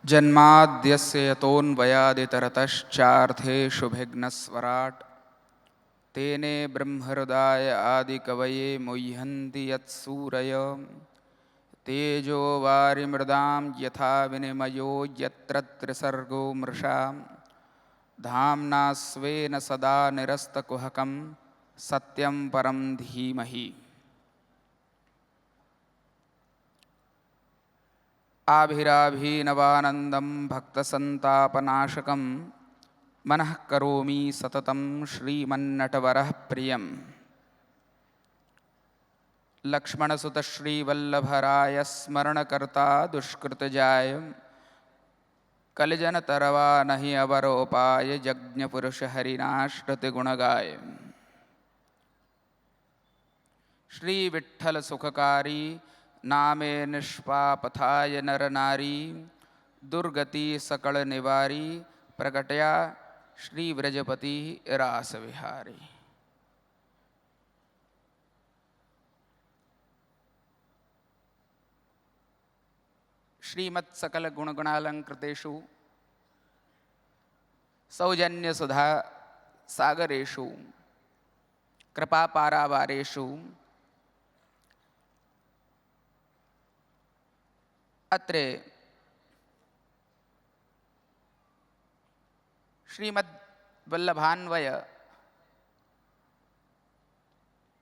जन्माद्यस्य यतोऽन्वयादितरतश्चार्थेषु तेने ब्रह्महृदाय आदिकवये मुह्यन्ति यत्सूरय तेजो वारिमृदां यथा विनिमयो यत्र त्रिसर्गो मृषा धाम्ना स्वेन सदा निरस्तकुहकं सत्यं परं धीमहि। आभिराभिनवानन्दं भक्तसन्तापनाशकं मनः करोमि सततं श्रीमन्नटवरः प्रियं। लक्ष्मणसुतश्रीवल्लभराय स्मरणकर्ता दुष्कृतजाय कलिजनतरवा नहि अवरोपाय यज्ञपुरुषहरिनाश्रितगुणगाय। श्रीविठ्ठलसुखकारी नामे निष्पापथाय नरनारी दुर्गति सकल निवारी प्रकटया श्रीव्रजपति रासविहारी। श्रीमत्सकल गुणगुणालंकृतेषु सौजन्य सुधा सागरेषु कृपापारावारेषु अत्रे श्रीमद्वल्लभान्वय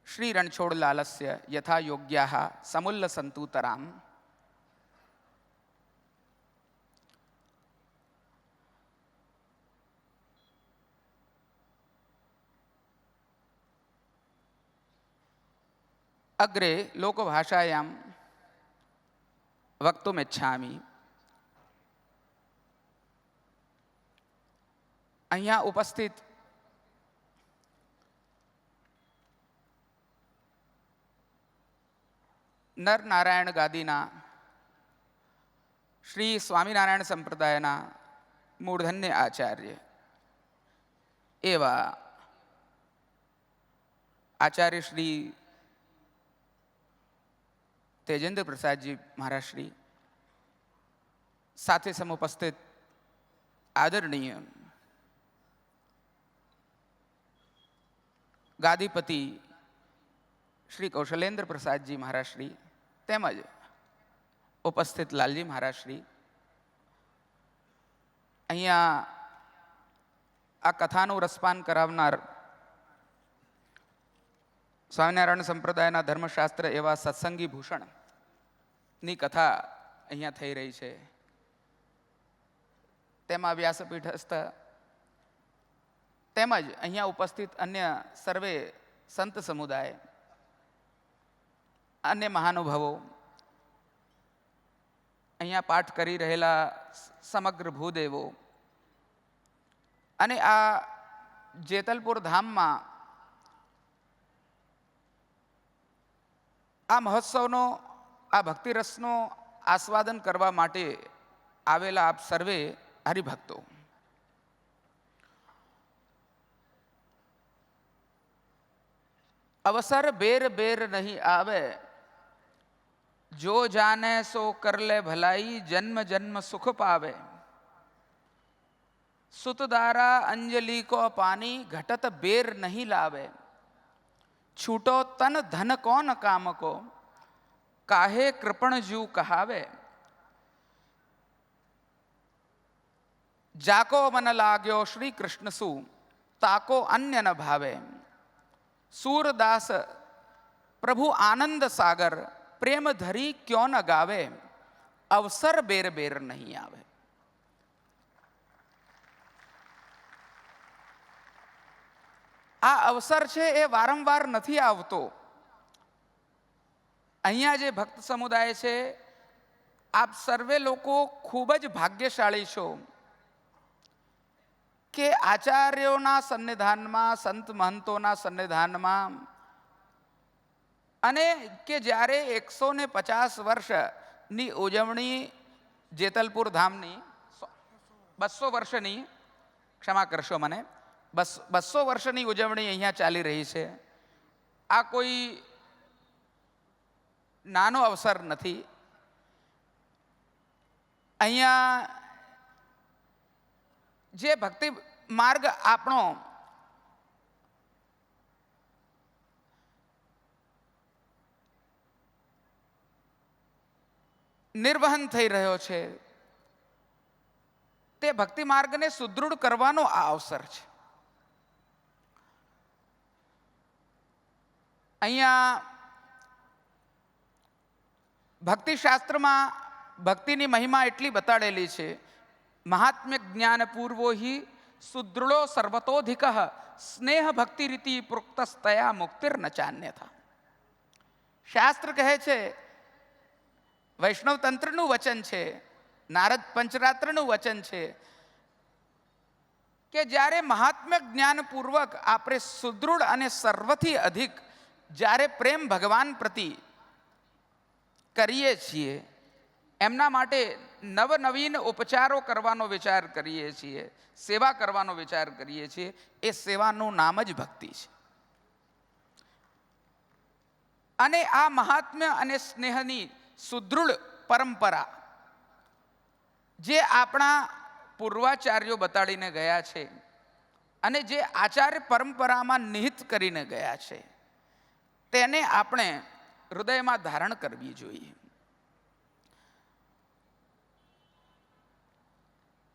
श्रीरणछोडलालस्य यथा योग्याः समुल्लसन्तूतराम् अग्रे लोकभाषायां वक्तुमिच्छामि। અહીંયા ઉપસ્થિત નરનારાયણ ગાદીના શ્રી સ્વામિનારાયણ સંપ્રદાયના મૂળધન્ય આચાર્ય એવા આચાર્ય શ્રી तेजेंद्र प्रसाद जी महाराज श्री साथे समुपस्थित आदरणीय गादीपति श्री कौशलेन्द्र प्रसाद जी महाराज श्री तेमज उपस्थित लालजी महाराज श्री अहींया आ कथानु रसपान करावनार स्वामिनारायण संप्रदायना धर्मशास्त्र एवा सत्संगी भूषण नी कथा अहींया थई रही है। तेमा व्यासपीठस्थ तेमज अहींया उपस्थित अन्य सर्वे संत समुदाय अन्य महानुभावों अहींया पाठ करी रहेला समग्र भूदेवो अने आ जेतलपुर धाम में आ महोत्सवनो आ भक्तिरसनो आस्वादन करवा माटे आवेला आप सर्वे हरिभक्तो अवसर बेर बेर नहीं आवे जो जाने सो कर ले भलाई जन्म जन्म सुख पावे सुतदारा अंजलि को पानी घटत बेर नहीं लावे छूटो तन धन कौन काम को काहे कृपण जू कहावे जाको मन लाग्यो श्री कृष्ण सु ताको अन्य न भावे सूरदास प्रभु आनंद सागर प्रेम धरी क्यों न गावे अवसर बेर बेर नहीं आवे। आ अवसर है ए वारंवार नहीं आवतो। अहींया जे भक्त समुदाय है आप सर्वे लोको खूबज भाग्यशाળી छो के आचार्योना सन्निधान में संत महंतोना सन्निधान में अने के ज्यारे 150 वर्ष नी उजवणी जेतलपुर धामनी 200 वर्षनी क्षमा करशो मने 200 वर्षनी उजवणी अहींया चाली रही है। आ कोई नानो अवसर नहीं। अहींया જે ભક્તિ માર્ગ આપણો નિર્વહન થઈ રહ્યો છે, તે ભક્તિ માર્ગને સુદૃઢ કરવાનો આ અવસર છે. અહીંયા ભક્તિશાસ્ત્રમાં ભક્તિની મહિમા એટલી બતાડેલી છે, મહાત્મ્ય જ્ઞાન પૂર્વો હિ સુદૃઢો સર્વતોધિક સ્નેહ ભક્તિ રીતિ પ્રોક્તસ્તયા મુક્તિર ન ચાન્યથા. શાસ્ત્ર કહે છે, વૈષ્ણવ તંત્રનું વચન છે, નારદ પંચરાત્રનું વચન છે કે જ્યારે મહાત્મ્ય જ્ઞાનપૂર્વક આપણે સુદૃઢ અને સર્વથી અધિક જ્યારે પ્રેમ ભગવાન પ્રતિ કરીએ છીએ, એમના માટે નવનવીન ઉપચારો કરવાનો વિચાર કરીએ છીએ, સેવા કરવાનો વિચાર કરીએ છીએ, એ સેવાનું નામ જ ભક્તિ છે. અને આ મહાત્મ્ય અને સ્નેહની સુદૃઢ પરંપરા જે આપણા પૂર્વાચાર્યો બતાડીને ગયા છે અને જે આચાર્ય પરંપરામાં નિહિત કરીને ગયા છે, તેને આપણે હૃદયમાં ધારણ કરવી જોઈએ.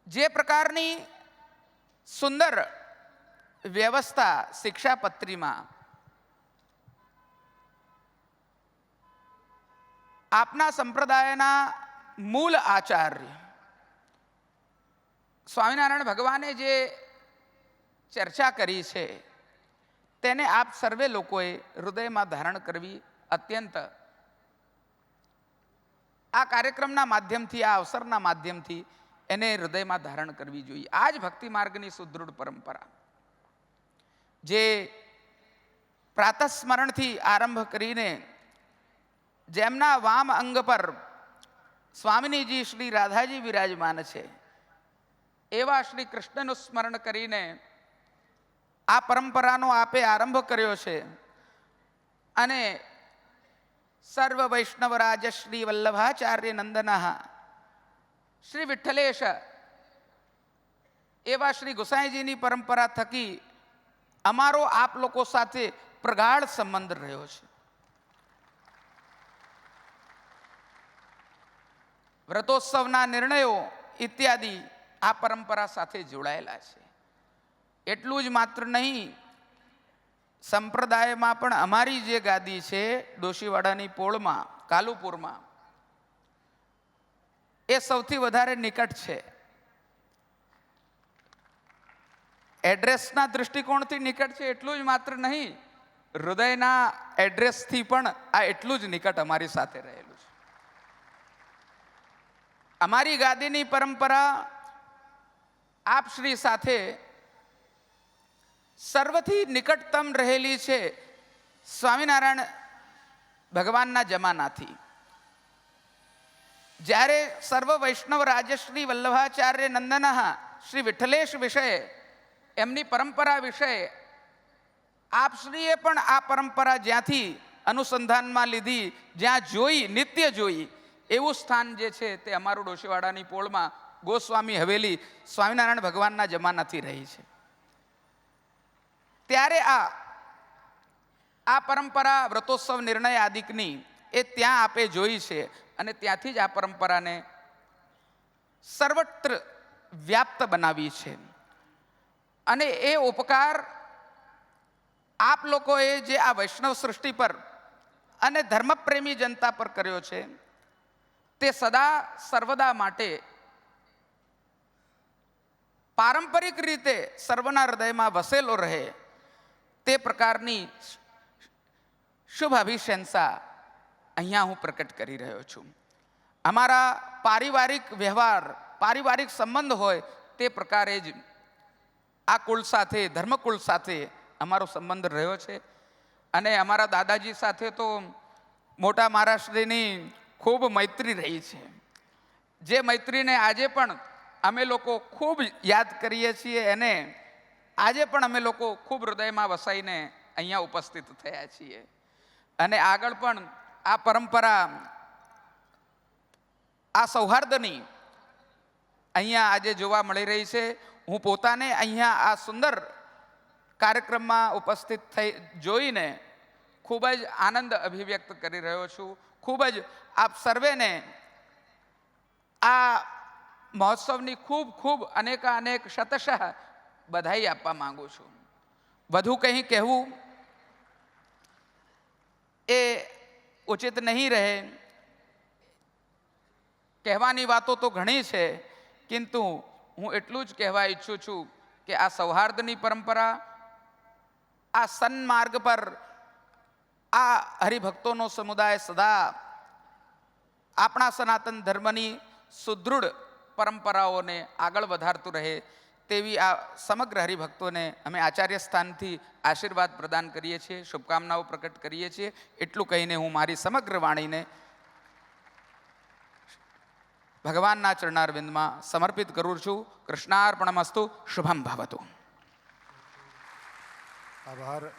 જે પ્રકારની સુંદર વ્યવસ્થા શિક્ષાપત્રીમાં આપના સંપ્રદાયના મૂળ આચાર્ય સ્વામિનારાયણ ભગવાને જે ચર્ચા કરી છે, તેને આપ સર્વે લોકોએ હૃદયમાં ધારણ કરવી અત્યંત આ કાર્યક્રમના માધ્યમથી, આ અવસરના માધ્યમથી એને હૃદયમાં ધારણ કરવી જોઈએ. આ જ ભક્તિ માર્ગની સુદૃઢ પરંપરા જે પ્રાતસ્મરણથી આરંભ કરીને જેમના વામ અંગ પર સ્વામિનીજી શ્રી રાધાજી વિરાજમાન છે, એવા શ્રી કૃષ્ણનું સ્મરણ કરીને આ પરંપરાનો આપે આરંભ કર્યો છે. અને સર્વ વૈષ્ણવરાજ શ્રી વલ્લભાચાર્ય નંદન શ્રી વિઠ્ઠલેશ એવા શ્રી ગુસાઈજીની પરંપરા થકી અમારો આપ લોકો સાથે પ્રગાઢ સંબંધ રહ્યો છે. વ્રતોત્સવના નિર્ણયો ઇત્યાદિ આ પરંપરા સાથે જોડાયેલા છે. એટલું જ માત્ર નહીં, સંપ્રદાયમાં પણ અમારી જે ગાદી છે ડોશીવાડાની પોળમાં, કાલુપુરમાં, એ સૌથી વધારે નિકટ છે. એડ્રેસના દૃષ્ટિકોણથી નિકટ છે એટલું જ માત્ર નહીં, હૃદયના એડ્રેસથી પણ આ એટલું જ નિકટ અમારી સાથે રહેલું છે. અમારી ગાદીની પરંપરા આપ શ્રી સાથે સર્વથી નિકટતમ રહેલી છે સ્વામિનારાયણ ભગવાનના જમાનાથી. જ્યારે સર્વ વૈષ્ણવ રાજશ્રી વલ્લભાચાર્ય નંદન શ્રી વિઠ્ઠલેશ વિષય એમની પરંપરા વિશે આપશ્રીએ પણ આ પરંપરા જ્યાંથી અનુસંધાનમાં લીધી, જ્યાં જોઈ, નિત્ય જોઈ, એવું સ્થાન જે છે તે અમારું ડોશીવાડાની પોળમાં ગોસ્વામી હવેલી સ્વામિનારાયણ ભગવાનના જમાનાથી રહી છે. ત્યારે આ પરંપરા વ્રતોત્સવ નિર્ણય આદિકની એ ત્યાં આપે જોઈ છે અને ત્યાંથી જ આ પરંપરાને સર્વત્ર વ્યાપ્ત બનાવી છે. અને એ ઉપકાર આપ લોકોએ જે આ વૈષ્ણવ સૃષ્ટિ પર અને ધર્મપ્રેમી જનતા પર કર્યો છે, તે સદા સર્વદા માટે પારંપરિક રીતે સર્વના હૃદયમાં વસેલો રહે તે પ્રકારની શુભ અભિશંસા અહીંયા હું પ્રકટ કરી રહ્યો છું. અમારા પારિવારિક વ્યવહાર, પારિવારિક સંબંધ હોય તે પ્રકારે જ આ કુળ સાથે, ધર્મકુળ સાથે અમારો સંબંધ રહ્યો છે. અને અમારા દાદાજી સાથે તો મોટા મહારાષ્ટ્રની ખૂબ મૈત્રી રહી છે, જે મૈત્રીને આજે પણ અમે લોકો ખૂબ યાદ કરીએ છીએ. એને આજે પણ અમે લોકો ખૂબ હૃદયમાં વસાઈને અહીંયા ઉપસ્થિત થયા છીએ. અને આગળ પણ આ પરંપરા, આ સૌહાર્દની અહીંયા આજે જોવા મળી રહી છે. હું પોતાને અહીંયા આ સુંદર કાર્યક્રમમાં ઉપસ્થિત થઈ જોઈને ખૂબ જ આનંદ અભિવ્યક્ત કરી રહ્યો છું. ખૂબ જ આપ સર્વેને આ મહોત્સવની ખૂબ ખૂબ અનેક શતશઃ બધાઈ આપવા માંગુ છું. વધુ કંઈ કહેવું એ ઉચિત નહીં રહે. કહેવાની વાતો તો ઘણી છે, કિંતુ હું એટલું જ કહેવા ઈચ્છું છું કે આ સૌહાર્દની પરંપરા, આ સન્માર્ગ પર આ હરિભક્તોનો સમુદાય સદા આપણા સનાતન ધર્મની સુદૃઢ પરંપરાઓને આગળ વધારતું રહે તેવી આ સમગ્ર હરિભક્તોને અમે આચાર્ય સ્થાનથી આશીર્વાદ પ્રદાન કરીએ છીએ, શુભકામનાઓ પ્રકટ કરીએ છીએ. એટલું કહીને હું મારી સમગ્ર વાણીને ભગવાનના ચરણારવિંદમાં સમર્પિત કરું છું. કૃષ્ણાર્પણમસ્તુ. શુભમ ભવતુ. આભાર.